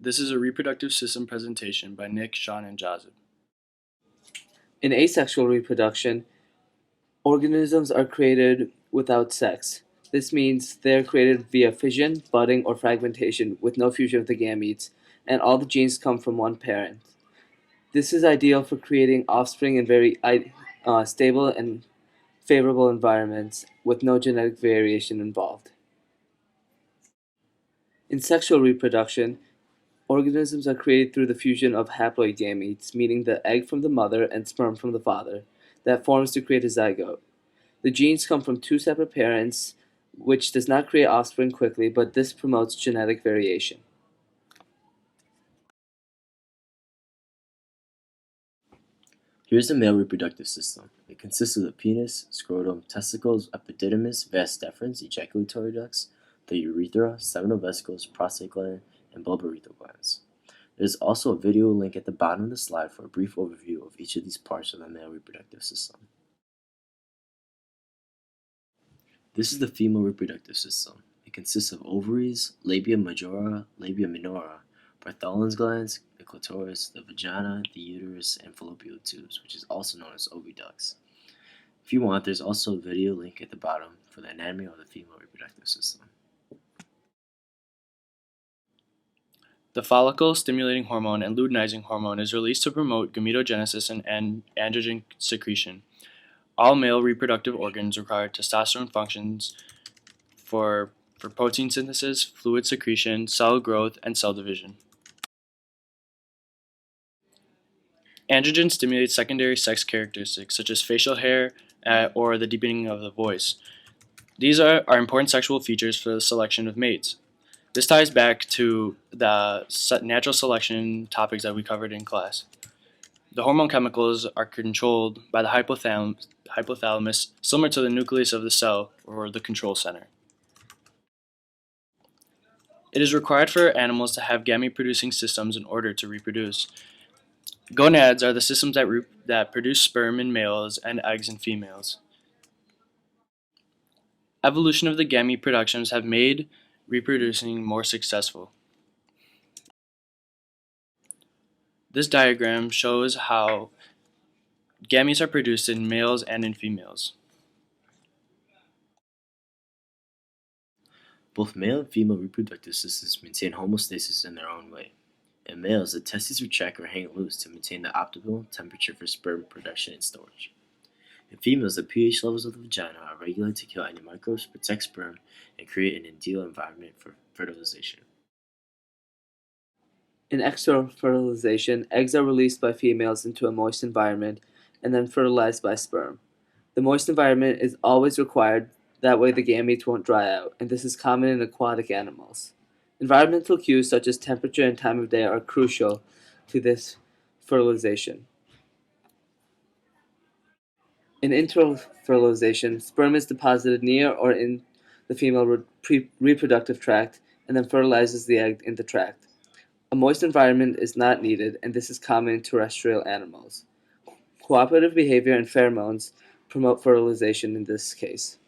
This is a reproductive system presentation by Nick, Shaun, and Jazib. In asexual reproduction, organisms are created without sex. This means they are created via fission, budding, or fragmentation with no fusion of the gametes, and all the genes come from one parent. This is ideal for creating offspring in very stable and favorable environments with no genetic variation involved. In sexual reproduction, organisms are created through the fusion of haploid gametes, meaning the egg from the mother and sperm from the father, that forms to create a zygote. The genes come from two separate parents, which does not create offspring quickly, but this promotes genetic variation. Here's the male reproductive system. It consists of the penis, scrotum, testicles, epididymis, vas deferens, ejaculatory ducts, the urethra, seminal vesicles, prostate gland, and bulbourethral glands. There's also a video link at the bottom of the slide for a brief overview of each of these parts of the male reproductive system. This is the female reproductive system. It consists of ovaries, labia majora, labia minora, Bartholin's glands, the clitoris, the vagina, the uterus, and fallopian tubes, which is also known as oviducts. If you want, there's also a video link at the bottom for the anatomy of the female reproductive system. The follicle-stimulating hormone and luteinizing hormone is released to promote gametogenesis and androgen secretion. All male reproductive organs require testosterone functions for protein synthesis, fluid secretion, cell growth, and cell division. Androgen stimulates secondary sex characteristics such as facial hair or the deepening of the voice. These are important sexual features for the selection of mates. This ties back to the natural selection topics that we covered in class. The hormone chemicals are controlled by the hypothalamus, similar to the nucleus of the cell or the control center. It is required for animals to have gamete-producing systems in order to reproduce. Gonads are the systems that produce sperm in males and eggs in females. Evolution of the gamete productions have made reproducing more successful. This diagram shows how gametes are produced in males and in females. Both male and female reproductive systems maintain homeostasis in their own way. In males, the testes retract or hang loose to maintain the optimal temperature for sperm production and storage. In females, the pH levels of the vagina are regulated to kill any microbes, protect sperm, and create an ideal environment for fertilization. In external fertilization, eggs are released by females into a moist environment and then fertilized by sperm. The moist environment is always required, that way the gametes won't dry out, and this is common in aquatic animals. Environmental cues such as temperature and time of day are crucial to this fertilization. In internal fertilization, sperm is deposited near or in the female reproductive tract and then fertilizes the egg in the tract. A moist environment is not needed, and this is common in terrestrial animals. Cooperative behavior and pheromones promote fertilization in this case.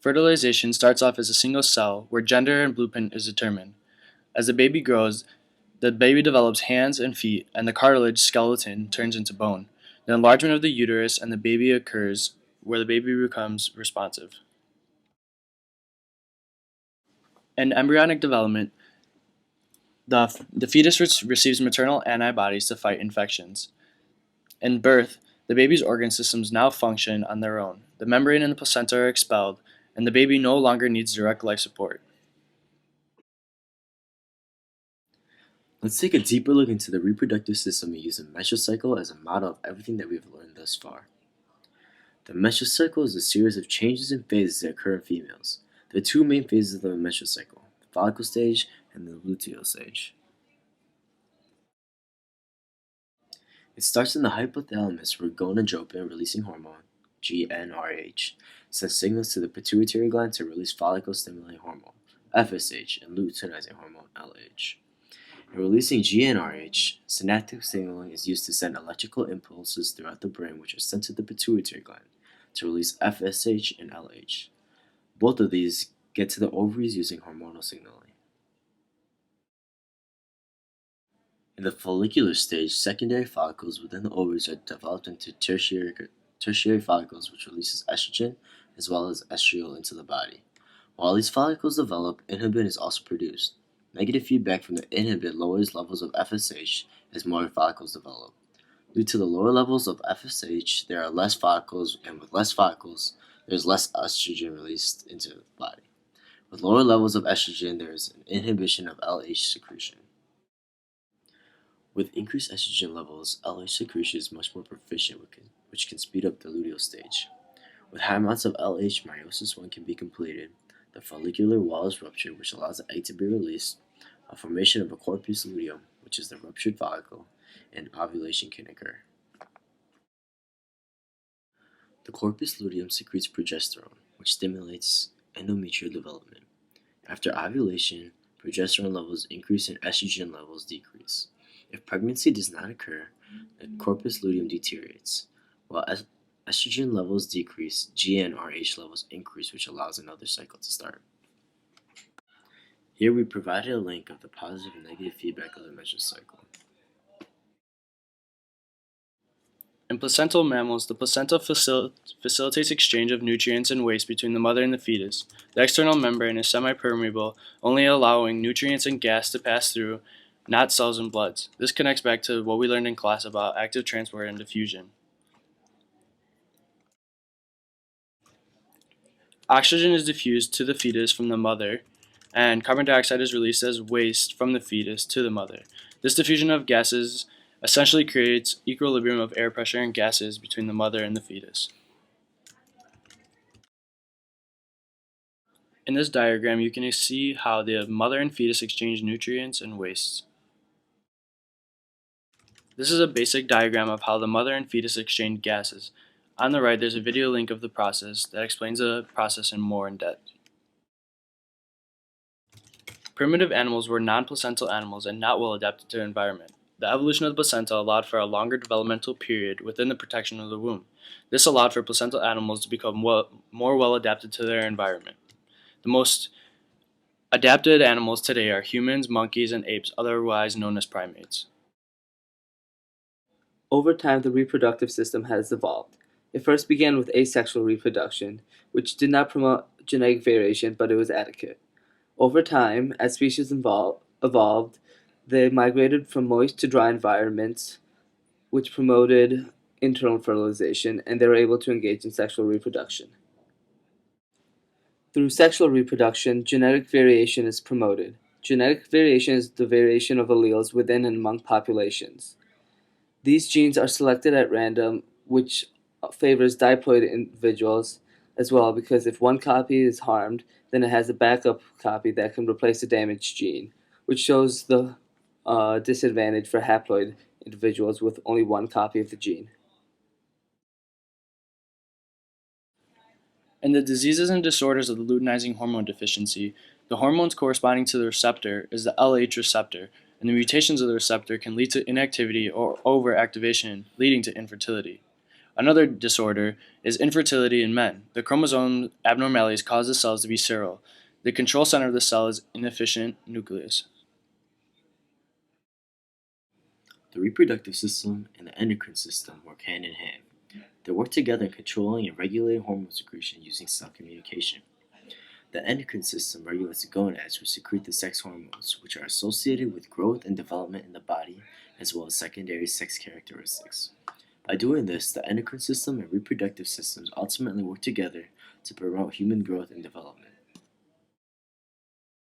Fertilization starts off as a single cell where gender and blueprint is determined. As the baby grows, the baby develops hands and feet, and the cartilage skeleton turns into bone. The enlargement of the uterus and the baby occurs where the baby becomes responsive. In embryonic development, the fetus receives maternal antibodies to fight infections. In birth, the baby's organ systems now function on their own. The membrane and the placenta are expelled, and the baby no longer needs direct life support. Let's take a deeper look into the reproductive system and use the mesocycle as a model of everything that we've learned thus far. The mesocycle is a series of changes and phases that occur in females. There are two main phases of the mesocycle, the follicle stage and the luteal stage. It starts in the hypothalamus where gonadotropin-releasing hormone, GnRH, sends signals to the pituitary gland to release follicle-stimulating hormone, FSH, and luteinizing hormone, LH. In releasing GnRH, synaptic signaling is used to send electrical impulses throughout the brain which are sent to the pituitary gland to release FSH and LH. Both of these get to the ovaries using hormonal signaling. In the follicular stage, secondary follicles within the ovaries are developed into tertiary follicles, which releases estrogen as well as estriol into the body. While these follicles develop, inhibin is also produced. Negative feedback from the inhibin lowers levels of FSH as more follicles develop. Due to the lower levels of FSH, there are less follicles, and with less follicles, there is less estrogen released into the body. With lower levels of estrogen, there is an inhibition of LH secretion. With increased estrogen levels, LH secretion is much more proficient, which can speed up the luteal stage. With high amounts of LH, meiosis I can be completed. The follicular wall is ruptured, which allows the egg to be released. A formation of a corpus luteum, which is the ruptured follicle, and ovulation can occur. The corpus luteum secretes progesterone, which stimulates endometrial development. After ovulation, progesterone levels increase and estrogen levels decrease. If pregnancy does not occur, the corpus luteum deteriorates. While estrogen levels decrease, GnRH levels increase, which allows another cycle to start. Here we provided a link of the positive and negative feedback of the menstrual cycle. In placental mammals, the placenta facilitates exchange of nutrients and waste between the mother and the fetus. The external membrane is semi-permeable, only allowing nutrients and gas to pass through, not cells and bloods. This connects back to what we learned in class about active transport and diffusion. Oxygen is diffused to the fetus from the mother, and carbon dioxide is released as waste from the fetus to the mother. This diffusion of gases essentially creates equilibrium of air pressure and gases between the mother and the fetus. In this diagram, you can see how the mother and fetus exchange nutrients and wastes. This is a basic diagram of how the mother and fetus exchange gases. On the right, there's a video link of the process that explains the process in more in depth. Primitive animals were non-placental animals and not well adapted to their environment. The evolution of the placenta allowed for a longer developmental period within the protection of the womb. This allowed for placental animals to become more well adapted to their environment. The most adapted animals today are humans, monkeys, and apes, otherwise known as primates. Over time, the reproductive system has evolved. It first began with asexual reproduction, which did not promote genetic variation, but it was adequate. Over time, as species evolved, they migrated from moist to dry environments, which promoted internal fertilization, and they were able to engage in sexual reproduction. Through sexual reproduction, genetic variation is promoted. Genetic variation is the variation of alleles within and among populations. These genes are selected at random, which favors diploid individuals as well, because if one copy is harmed, then it has a backup copy that can replace the damaged gene, which shows the disadvantage for haploid individuals with only one copy of the gene. In the diseases and disorders of the luteinizing hormone deficiency, the hormones corresponding to the receptor is the LH receptor, and the mutations of the receptor can lead to inactivity or overactivation, leading to infertility. Another disorder is infertility in men. The chromosome abnormalities cause the cells to be sterile. The control center of the cell is inefficient nucleus. The reproductive system and the endocrine system work hand in hand. They work together in controlling and regulating hormone secretion using cell communication. The endocrine system regulates the gonads, which secrete the sex hormones, which are associated with growth and development in the body, as well as secondary sex characteristics. By doing this, the endocrine system and reproductive systems ultimately work together to promote human growth and development.